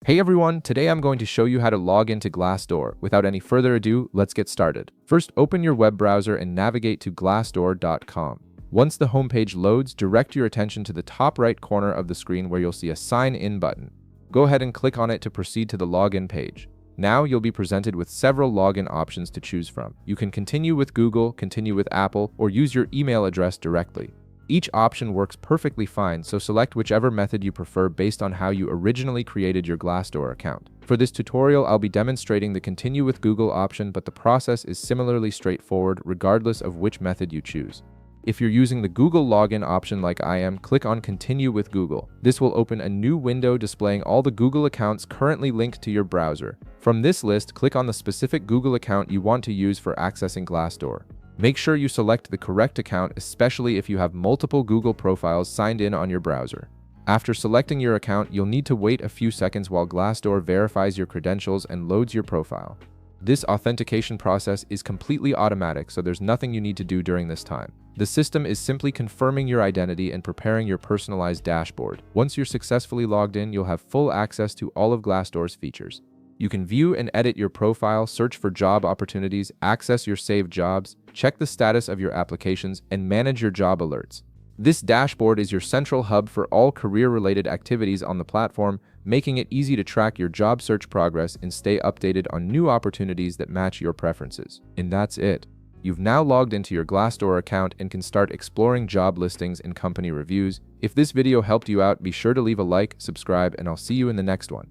Hey everyone, today I'm going to show you how to log into Glassdoor. Without any further ado, let's get started. First, open your web browser and navigate to glassdoor.com. Once the homepage loads, direct your attention to the top right corner of the screen where you'll see a Sign In button. Go ahead and click on it to proceed to the login page. Now you'll be presented with several login options to choose from. You can continue with Google, continue with Apple, or use your email address directly. Each option works perfectly fine, so select whichever method you prefer based on how you originally created your Glassdoor account. For this tutorial, I'll be demonstrating the Continue with Google option, but the process is similarly straightforward regardless of which method you choose. If you're using the Google login option like I am, click on Continue with Google. This will open a new window displaying all the Google accounts currently linked to your browser. From this list, click on the specific Google account you want to use for accessing Glassdoor. Make sure you select the correct account, especially if you have multiple Google profiles signed in on your browser. After selecting your account, you'll need to wait a few seconds while Glassdoor verifies your credentials and loads your profile. This authentication process is completely automatic, so there's nothing you need to do during this time. The system is simply confirming your identity and preparing your personalized dashboard. Once you're successfully logged in, you'll have full access to all of Glassdoor's features. You can view and edit your profile, search for job opportunities, access your saved jobs, check the status of your applications, and manage your job alerts. This dashboard is your central hub for all career-related activities on the platform, making it easy to track your job search progress and stay updated on new opportunities that match your preferences. And that's it. You've now logged into your Glassdoor account and can start exploring job listings and company reviews. If this video helped you out, be sure to leave a like, subscribe, and I'll see you in the next one.